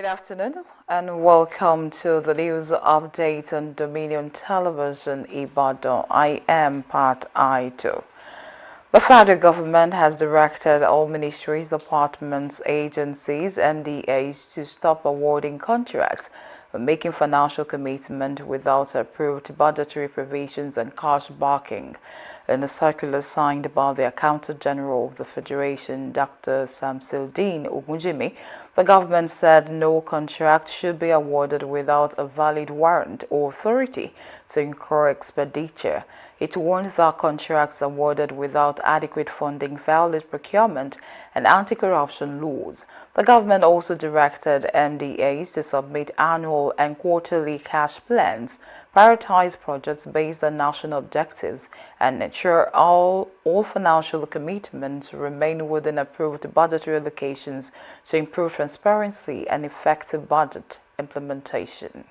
Good afternoon and welcome to the news update on Dominion Television Ibadan. I am Pat Aito. The federal government has directed all ministries, departments, agencies, MDAs to stop awarding contracts for making financial commitment without approved budgetary provisions and cash backing. In a circular signed by the Accountant General of the Federation, Dr. Samsildeen Ogunjimi, the government said no contract should be awarded without a valid warrant or authority to incur expenditure. It warned that contracts awarded without adequate funding violate procurement and anti-corruption laws. The government also directed MDAs to submit annual and quarterly cash plans, prioritize projects based on national objectives, and ensure all financial commitments remain within approved budgetary allocations to improve transparency and effective budget implementation.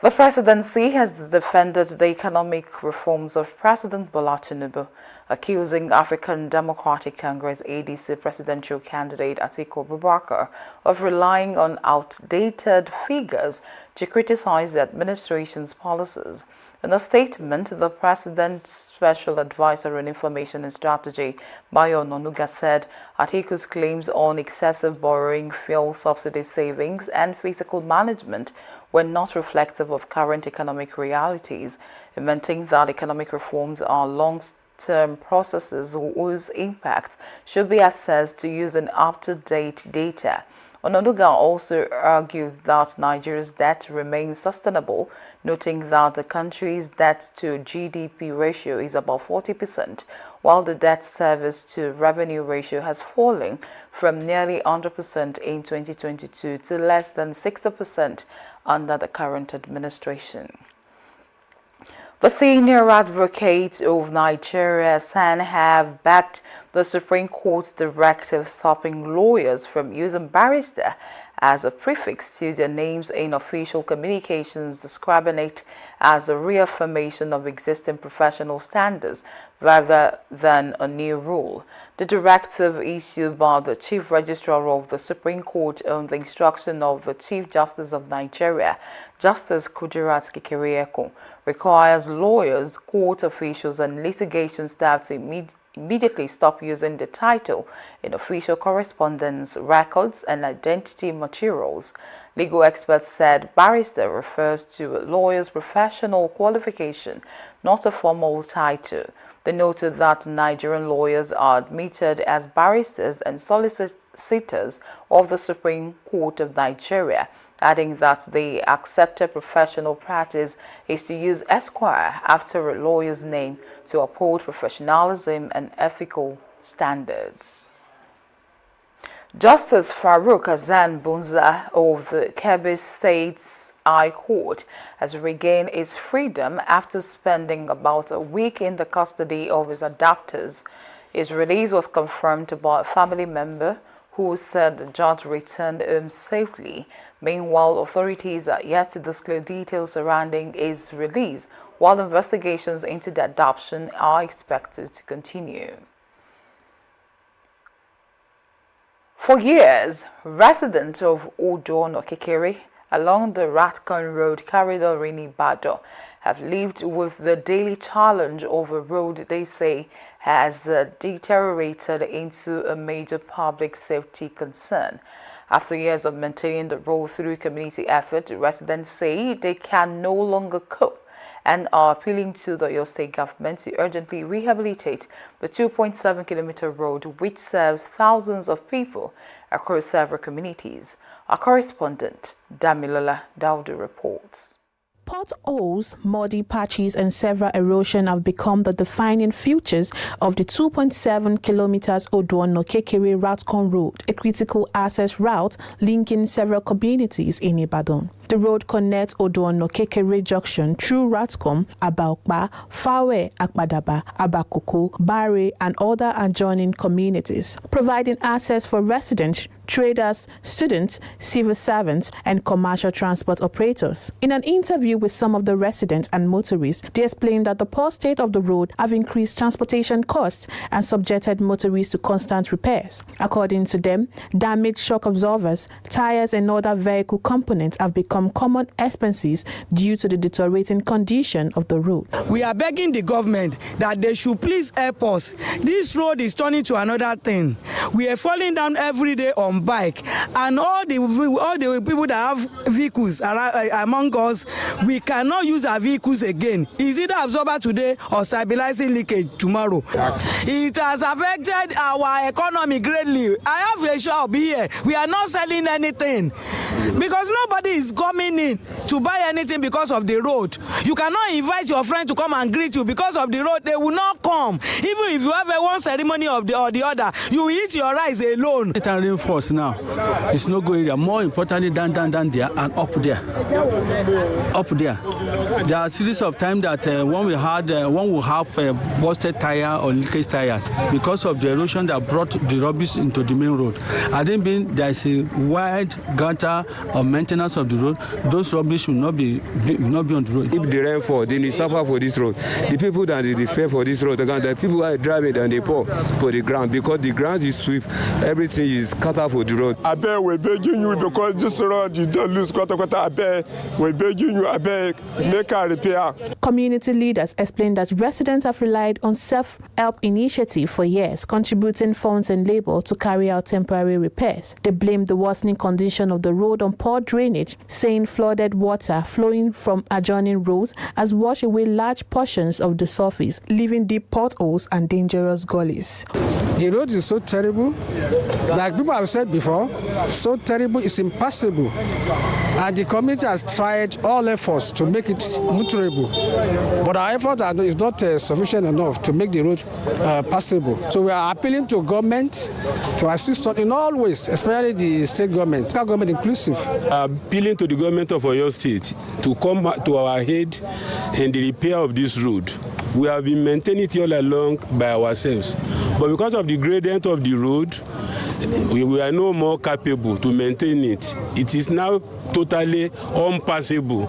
The presidency has defended the economic reforms of President Bola Tinubu, accusing African Democratic Congress ADC presidential candidate Atiku Abubakar of relying on outdated figures to criticize the administration's policies. In a statement, the President's Special Advisor on Information and Strategy, Bayo Onanuga, said Atiku's claims on excessive borrowing, fuel subsidy savings, and fiscal management were not reflective of current economic realities, maintained that economic reforms are long-term processes whose impact should be assessed using up-to-date data. Onanuga also argued that Nigeria's debt remains sustainable, noting that the country's debt to GDP ratio is about 40%, while the debt service to revenue ratio has fallen from nearly 100% in 2022 to less than 60% under the current administration. The senior advocates of Nigeria, SAN, have backed the Supreme Court's directive stopping lawyers from using barrister as a prefix to their names in official communications, describing it as a reaffirmation of existing professional standards rather than a new rule. The directive, issued by the Chief Registrar of the Supreme Court on the instruction of the Chief Justice of Nigeria, Justice Kudirat Kekereekun, requires lawyers, court officials, and litigation staff to immediately stop using the title in official correspondence, records, and identity materials. Legal experts said barrister refers to a lawyer's professional qualification, not a formal title. They noted that Nigerian lawyers are admitted as barristers and solicitors of the Supreme Court of Nigeria, adding that the accepted professional practice is to use Esquire after a lawyer's name to uphold professionalism and ethical standards. Justice Farouk Hassan Bunza of the Kebbi State's High Court has regained his freedom after spending about a week in the custody of his abductors. His release was confirmed by a family member who said the judge returned home safely. Meanwhile, authorities are yet to disclose details surrounding his release, while investigations into the adoption are expected to continue. For years, residents of Odo-Nokekere along the Ratcon Road corridor in Ibadan have lived with the daily challenge of a road they say has deteriorated into a major public safety concern. After years of maintaining the road through community effort, residents say they can no longer cope and are appealing to the Oyo State government to urgently rehabilitate the 2.7-kilometer road which serves thousands of people across several communities. Our correspondent, Damilola Daudu, reports. Potholes, muddy patches and several erosion have become the defining features of the 2.7 kilometers Odo-Nokekere Ratcon Road, a critical access route linking several communities in Ibadan. The road connects Odo-Ono-Kekere Junction through Ratcom, Abaokpa, Fawe, Akpadaba, Abakoko, Bare, and other adjoining communities, providing access for residents, traders, students, civil servants, and commercial transport operators. In an interview with some of the residents and motorists, they explained that the poor state of the road have increased transportation costs and subjected motorists to constant repairs. According to them, damaged shock absorbers, tires, and other vehicle components have become common expenses due to the deteriorating condition of the road. We are begging the government that they should please help us. This road is turning to another thing. We are falling down every day on bike, and all the people that have vehicles among us, we cannot use our vehicles again. It's either absorber today or stabilizing leakage tomorrow. It has affected our economy greatly. I have a shop here. We are not selling anything because nobody is coming in to buy anything because of the road. You cannot invite your friend to come and greet you because of the road. They will not come. Even if you have one ceremony or the other, you eat your rice alone. It can reinforce now. It's no good area. More importantly down there and up there. Up there. There are a series of times that one will have busted tire or leakage tires because of the erosion that brought the rubbish into the main road. I think there is a wide gutter of maintenance of the road. Those rubbish will not be on the road. If the rain fall, then they suffer for this road. The people that they fear for this road, the people are driving and they pour for the ground because the ground is sweep. Everything is cut off for the road. I beg we're begging you because this road you don't lose quarter. I beg we're begging you. I beg make a repair. Community leaders explained that residents have relied on self-help initiative for years, contributing funds and labor to carry out temporary repairs. They blamed the worsening condition of the road on poor drainage, saying flooded water flowing from adjoining roads has washed away large portions of the surface, leaving deep potholes and dangerous gullies. The road is so terrible, like people have said before, so terrible it's impassable. And the community has tried all efforts to make it motorable. But our effort is not sufficient enough to make the road passable. So we are appealing to government to assist us in all ways, especially the state government, government inclusive. Appealing to the government of Oyo State to come to our aid in the repair of this road. We have been maintaining it all along by ourselves. But because of the gradient of the road, we are no more capable to maintain it. It is now totally unpassable.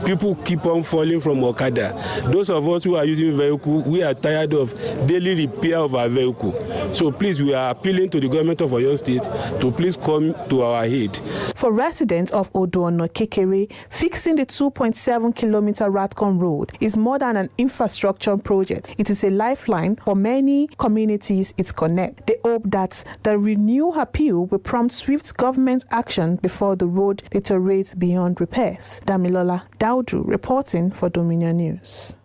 People keep on falling from Okada. Those of us who are using vehicle, we are tired of daily repair of our vehicle. So please, we are appealing to the government of Oyo State to please come to our aid. For residents of Odo-Ono-Kekere, fixing the 2.7-kilometer Ratcom Road is more than an infrastructure project. It is a lifeline for many communities it connects. They hope that the renewed appeal will prompt swift government action before the road deteriorates beyond repairs. Damilola Daudu reporting for Dominion News.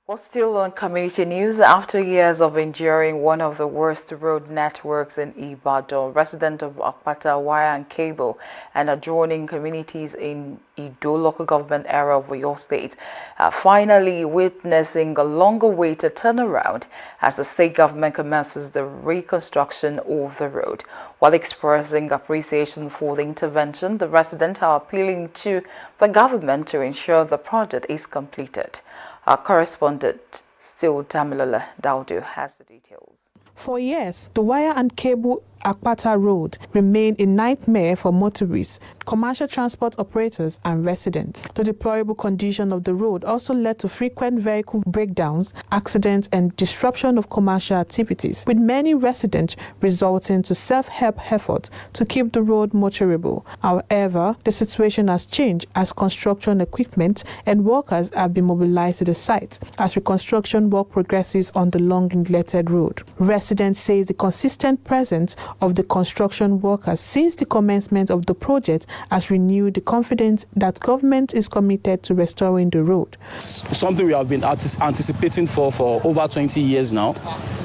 Well, still on community news, after years of enduring one of the worst road networks in Ibadan, residents of Akpata, Wire and Cable and adjoining communities in Ido local government area of Oyo State are finally witnessing a longer-awaited turnaround as the state government commences the reconstruction of the road. While expressing appreciation for the intervention, the residents are appealing to the government to ensure the project is completed. Our correspondent, still Damilola Daudu, has the details. For years, the Wire and Cable Akpata Road remained a nightmare for motorists, commercial transport operators and residents. The deplorable condition of the road also led to frequent vehicle breakdowns, accidents and disruption of commercial activities, with many residents resulting to self-help efforts to keep the road motorable. However, the situation has changed as construction equipment and workers have been mobilized to the site as reconstruction work progresses on the long-neglected road. Residents say the consistent presence of the construction workers since the commencement of the project has renewed the confidence that government is committed to restoring the road. Something we have been anticipating for over 20 years now.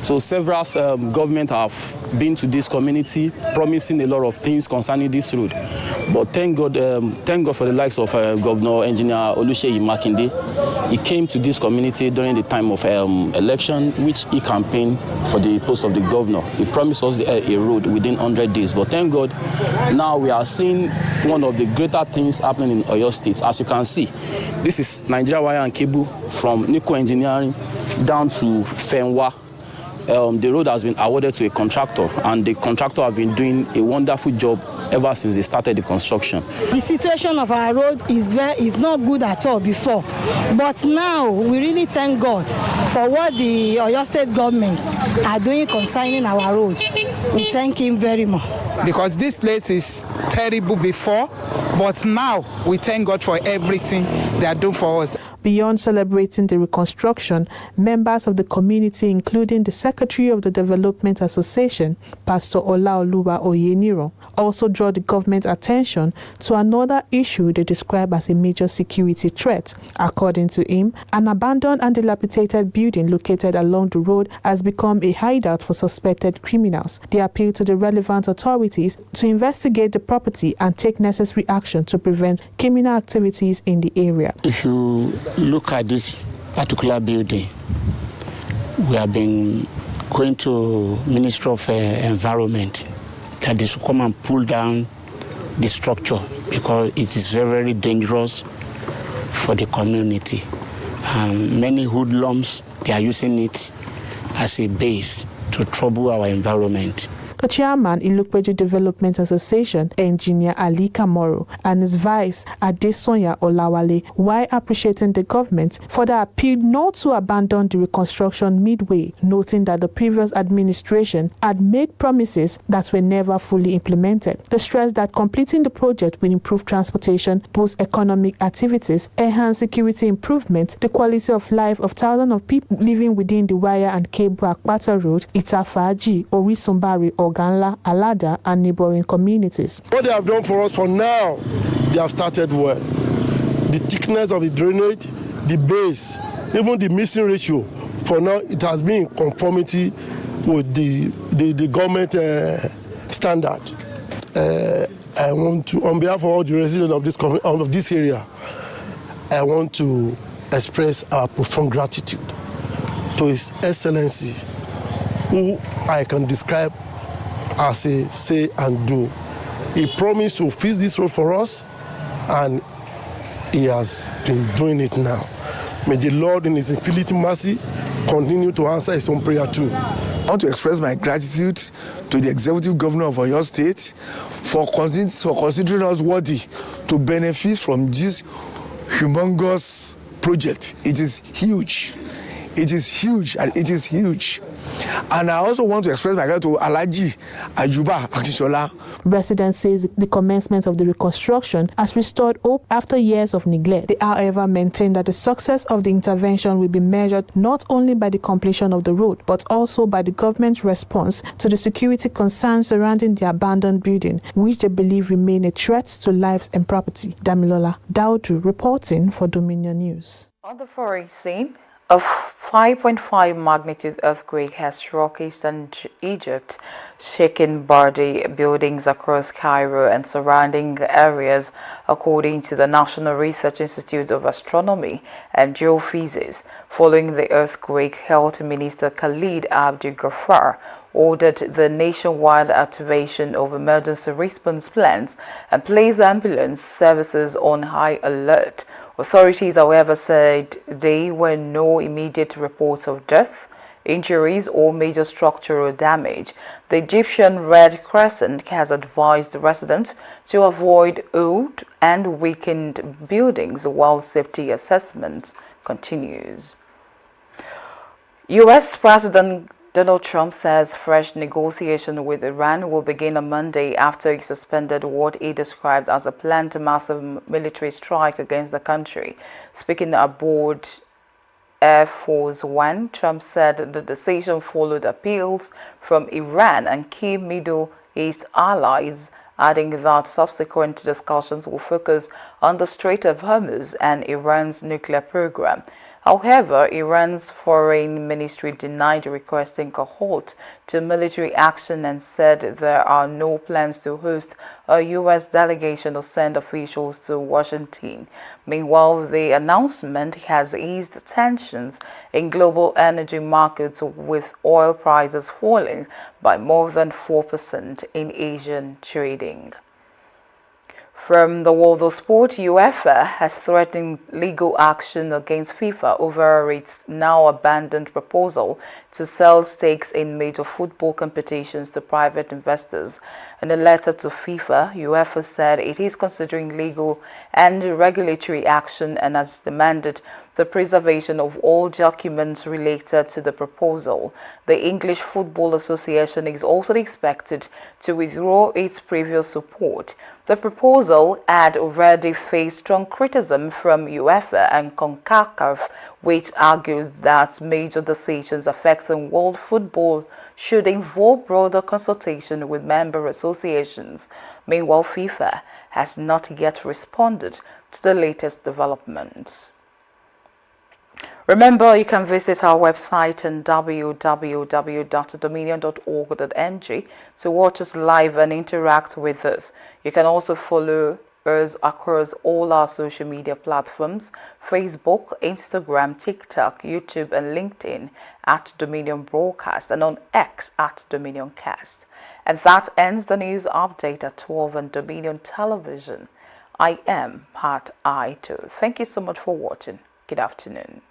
So several governments have been to this community promising a lot of things concerning this road. But thank God for the likes of Governor Engineer Oluseyi Makinde. He came to this community during the time of election, which he campaigned for the post of the governor. He promised us a road road within 100 days. But thank God, now we are seeing one of the greater things happening in Oyo State. As you can see, this is Nigeria Wire and Cable from Nico Engineering down to Fenwa. The road has been awarded to a contractor, and the contractor have been doing a wonderful job ever since they started the construction. The situation of our road is not good at all before, but now we really thank God for what the Oyo State government are doing concerning our road. We thank him very much. Because this place is terrible before, but now we thank God for everything they are doing for us. Beyond celebrating the reconstruction, members of the community, including the Secretary of the Development Association, Pastor Olaoluwa Oyeniro, also draw the government's attention to another issue they describe as a major security threat. According to him, an abandoned and dilapidated building located along the road has become a hideout for suspected criminals. They appeal to the relevant authorities to investigate the property and take necessary action to prevent criminal activities in the area. If you look at this particular building, we have been going to Ministry of Environment that they should come and pull down the structure because it is very, very dangerous for the community. Many hoodlums, they are using it as a base to trouble our environment. The chairman, Ilukpeju Development Association, Engineer Ali Kamoro, and his vice, Adesonya Olawale, while appreciating the government for the appeal not to abandon the reconstruction midway, noting that the previous administration had made promises that were never fully implemented. They stressed that completing the project will improve transportation, boost economic activities, enhance security improvement, the quality of life of thousands of people living within the Wire and Cable Akpata Road, Itafaji, Orisumbari, Oganla, Alada, and neighboring communities. What they have done for us for now, they have started well. The thickness of the drainage, the base, even the missing ratio, for now it has been in conformity with the government standard. I want to, on behalf of all the residents of this area, I want to express our profound gratitude to His Excellency, who I can describe as a say and do. He promised to fix this road for us, and he has been doing it now. May the Lord in His infinite mercy continue to answer His own prayer too. I want to express my gratitude to the Executive Governor of Oyo State for considering us worthy to benefit from this humongous project. It is huge. It is huge, and it is huge. And I also want to express my gratitude to Alhaji Ayuba Akishola. Residents say the commencement of the reconstruction has restored hope after years of neglect. They, however, maintain that the success of the intervention will be measured not only by the completion of the road, but also by the government's response to the security concerns surrounding the abandoned building, which they believe remain a threat to lives and property. Damilola Daudu reporting for Dominion News. On the foreign scene, a 5.5 magnitude earthquake has struck eastern Egypt, shaking Bardi buildings across Cairo and surrounding areas, according to the National Research Institute of Astronomy and Geophysics. Following the earthquake, Health Minister Khalid Abdul Ghaffar ordered the nationwide activation of emergency response plans and placed ambulance services on high alert. Authorities, however, said there were no immediate reports of death, injuries, or major structural damage. The Egyptian Red Crescent has advised residents to avoid old and weakened buildings while safety assessments continues. U.S. President Donald Trump says fresh negotiation with Iran will begin on Monday after he suspended what he described as a planned massive military strike against the country. Speaking aboard Air Force One, Trump said the decision followed appeals from Iran and key Middle East allies, adding that subsequent discussions will focus on the Strait of Hormuz and Iran's nuclear program. However, Iran's foreign ministry denied requesting a halt to military action and said there are no plans to host a U.S. delegation or send officials to Washington. Meanwhile, the announcement has eased tensions in global energy markets, with oil prices falling by more than 4% in Asian trading. From the world of sport, UEFA has threatened legal action against FIFA over its now abandoned proposal to sell stakes in major football competitions to private investors. In a letter to FIFA, UEFA said it is considering legal and regulatory action and has demanded the preservation of all documents related to the proposal. The English Football Association is also expected to withdraw its previous support. The proposal had already faced strong criticism from UEFA and CONCACAF, which argued that major decisions affecting world football should involve broader consultation with member associations. Meanwhile, FIFA has not yet responded to the latest developments. Remember, you can visit our website on www.dominion.org.ng to watch us live and interact with us. You can also follow us across all our social media platforms: Facebook, Instagram, TikTok, YouTube, and LinkedIn at Dominion Broadcast, and on X at DominionCast. And that ends the news update at 12 on Dominion Television. I am Pat Aito. Thank you so much for watching. Good afternoon.